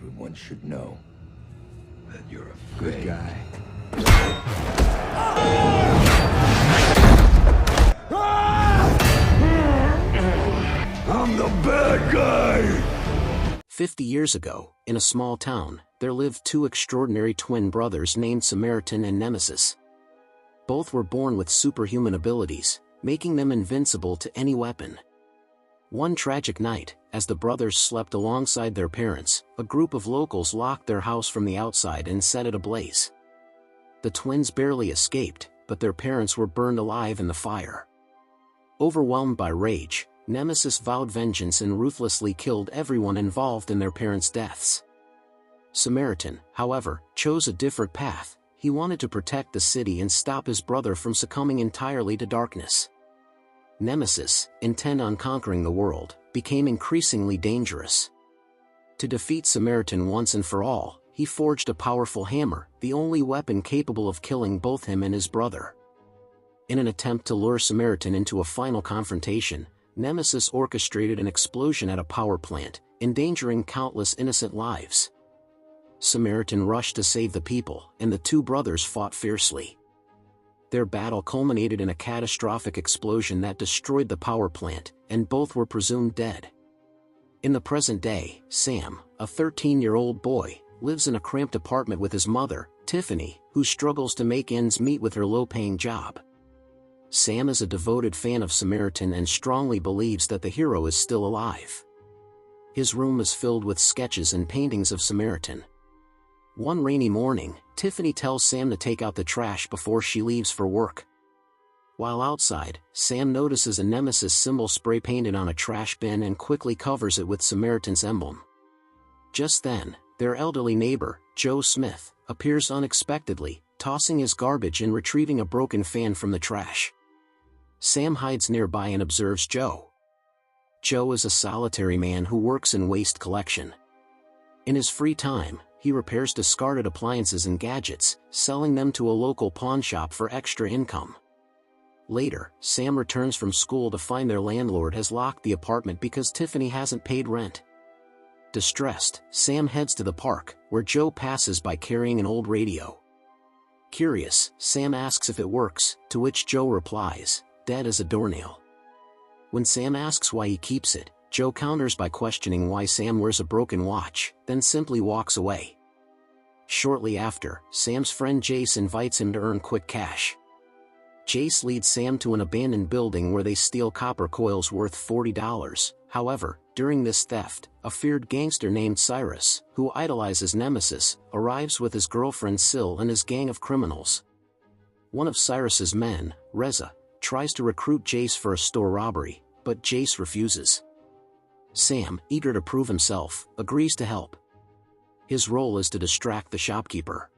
Everyone should know that you're a good guy. I'm the bad guy! 50 years ago, in a small town, there lived two extraordinary twin brothers named Samaritan and Nemesis. Both were born with superhuman abilities, making them invincible to any weapon. One tragic night, as the brothers slept alongside their parents, a group of locals locked their house from the outside and set it ablaze. The twins barely escaped, but their parents were burned alive in the fire. Overwhelmed by rage, Nemesis vowed vengeance and ruthlessly killed everyone involved in their parents' deaths. Samaritan, however, chose a different path. He wanted to protect the city and stop his brother from succumbing entirely to darkness. Nemesis, intent on conquering the world, became increasingly dangerous. To defeat Samaritan once and for all, he forged a powerful hammer, the only weapon capable of killing both him and his brother. In an attempt to lure Samaritan into a final confrontation, Nemesis orchestrated an explosion at a power plant, endangering countless innocent lives. Samaritan rushed to save the people, and the two brothers fought fiercely. Their battle culminated in a catastrophic explosion that destroyed the power plant, and both were presumed dead. In the present day, Sam, a 13-year-old boy, lives in a cramped apartment with his mother, Tiffany, who struggles to make ends meet with her low-paying job. Sam is a devoted fan of Samaritan and strongly believes that the hero is still alive. His room is filled with sketches and paintings of Samaritan. One rainy morning, Tiffany tells Sam to take out the trash before she leaves for work. While outside, Sam notices a Nemesis symbol spray painted on a trash bin and quickly covers it with Samaritan's emblem. Just then, their elderly neighbor, Joe Smith, appears unexpectedly, tossing his garbage and retrieving a broken fan from the trash. Sam hides nearby and observes Joe. Joe is a solitary man who works in waste collection. In his free time, he repairs discarded appliances and gadgets, selling them to a local pawn shop for extra income. Later, Sam returns from school to find their landlord has locked the apartment because Tiffany hasn't paid rent. Distressed, Sam heads to the park, where Joe passes by carrying an old radio. Curious, Sam asks if it works, to which Joe replies, "Dead as a doornail." When Sam asks why he keeps it, Joe counters by questioning why Sam wears a broken watch, then simply walks away. Shortly after, Sam's friend Jace invites him to earn quick cash. Jace leads Sam to an abandoned building where they steal copper coils worth $40. However, during this theft, a feared gangster named Cyrus, who idolizes Nemesis, arrives with his girlfriend Syl and his gang of criminals. One of Cyrus's men, Reza, tries to recruit Jace for a store robbery, but Jace refuses. Sam, eager to prove himself, agrees to help. His role is to distract the shopkeeper.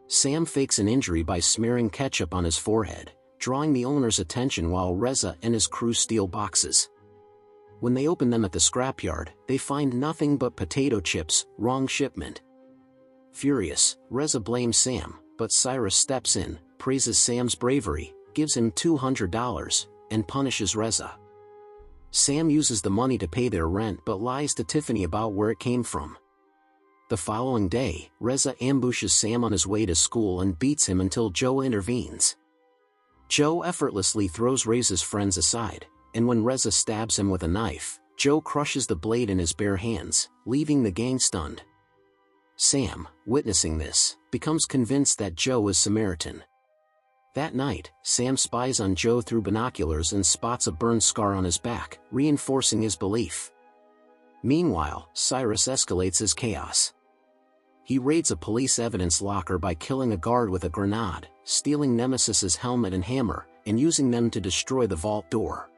Sam fakes an injury by smearing ketchup on his forehead, drawing the owner's attention while Reza and his crew steal boxes. When they open them at the scrapyard, they find nothing but potato chips, wrong shipment. Furious, Reza blames Sam, but Cyrus steps in, praises Sam's bravery, gives him $200, and punishes Reza. Sam uses the money to pay their rent but lies to Tiffany about where it came from. The following day, Reza ambushes Sam on his way to school and beats him until Joe intervenes. Joe effortlessly throws Reza's friends aside, and when Reza stabs him with a knife, Joe crushes the blade in his bare hands, leaving the gang stunned. Sam, witnessing this, becomes convinced that Joe is Samaritan. That night, Sam spies on Joe through binoculars and spots a burn scar on his back, reinforcing his belief. Meanwhile, Cyrus escalates his chaos. He raids a police evidence locker by killing a guard with a grenade, stealing Nemesis's helmet and hammer, and using them to destroy the vault door.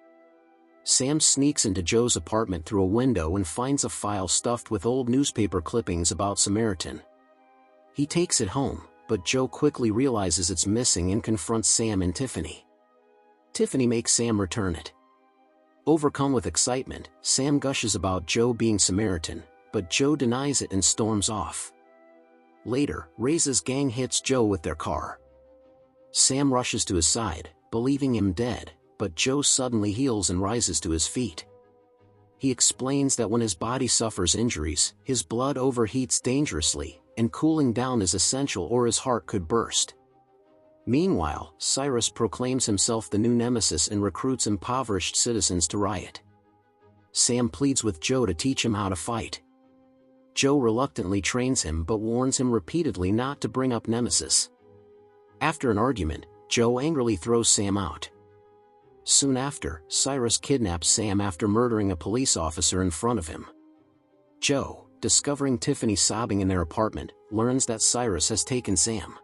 Sam sneaks into Joe's apartment through a window and finds a file stuffed with old newspaper clippings about Samaritan. He takes it home, but Joe quickly realizes it's missing and confronts Sam and Tiffany. Tiffany makes Sam return it. Overcome with excitement, Sam gushes about Joe being Samaritan, but Joe denies it and storms off. Later, Reza's gang hits Joe with their car. Sam rushes to his side, believing him dead, but Joe suddenly heals and rises to his feet. He explains that when his body suffers injuries, his blood overheats dangerously, and cooling down is essential or his heart could burst. Meanwhile, Cyrus proclaims himself the new nemesis and recruits impoverished citizens to riot. Sam pleads with Joe to teach him how to fight. Joe reluctantly trains him but warns him repeatedly not to bring up Nemesis. After an argument, Joe angrily throws Sam out. Soon after, Cyrus kidnaps Sam after murdering a police officer in front of him. Joe, discovering Tiffany sobbing in their apartment, learns that Cyrus has taken Sam.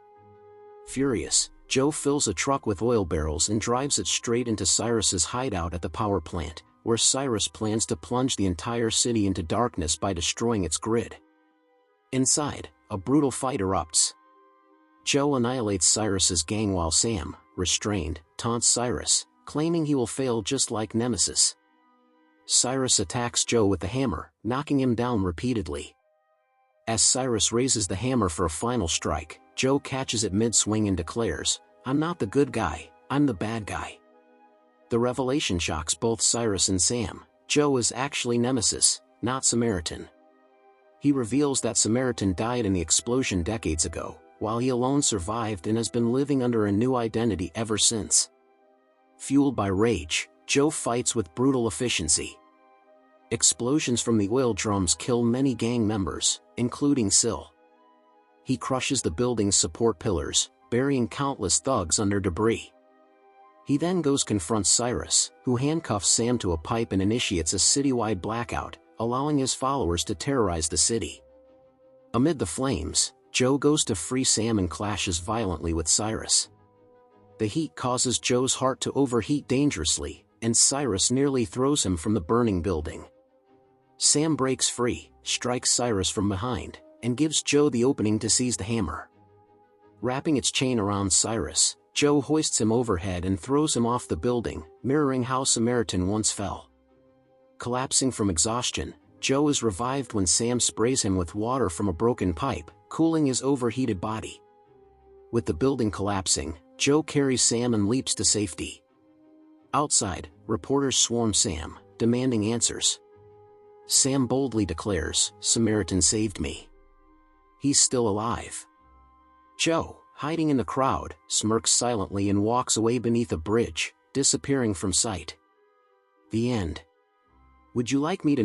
Furious, Joe fills a truck with oil barrels and drives it straight into Cyrus's hideout at the power plant, where Cyrus plans to plunge the entire city into darkness by destroying its grid. Inside, a brutal fight erupts. Joe annihilates Cyrus's gang while Sam, restrained, taunts Cyrus, claiming he will fail just like Nemesis. Cyrus attacks Joe with the hammer, knocking him down repeatedly. As Cyrus raises the hammer for a final strike, Joe catches it mid-swing and declares, "I'm not the good guy, I'm the bad guy." The revelation shocks both Cyrus and Sam. Joe is actually Nemesis, not Samaritan. He reveals that Samaritan died in the explosion decades ago, while he alone survived and has been living under a new identity ever since. Fueled by rage, Joe fights with brutal efficiency. Explosions from the oil drums kill many gang members, including Syl. He crushes the building's support pillars, burying countless thugs under debris. He then confronts Cyrus, who handcuffs Sam to a pipe and initiates a citywide blackout, allowing his followers to terrorize the city. Amid the flames, Joe goes to free Sam and clashes violently with Cyrus. The heat causes Joe's heart to overheat dangerously, and Cyrus nearly throws him from the burning building. Sam breaks free, strikes Cyrus from behind, and gives Joe the opening to seize the hammer. Wrapping its chain around Cyrus, Joe hoists him overhead and throws him off the building, mirroring how Samaritan once fell. Collapsing from exhaustion, Joe is revived when Sam sprays him with water from a broken pipe, cooling his overheated body. With the building collapsing, Joe carries Sam and leaps to safety. Outside, reporters swarm Sam, demanding answers. Sam boldly declares, "Samaritan saved me. He's still alive." Joe, hiding in the crowd, smirks silently and walks away beneath a bridge, disappearing from sight. The end. Would you like me to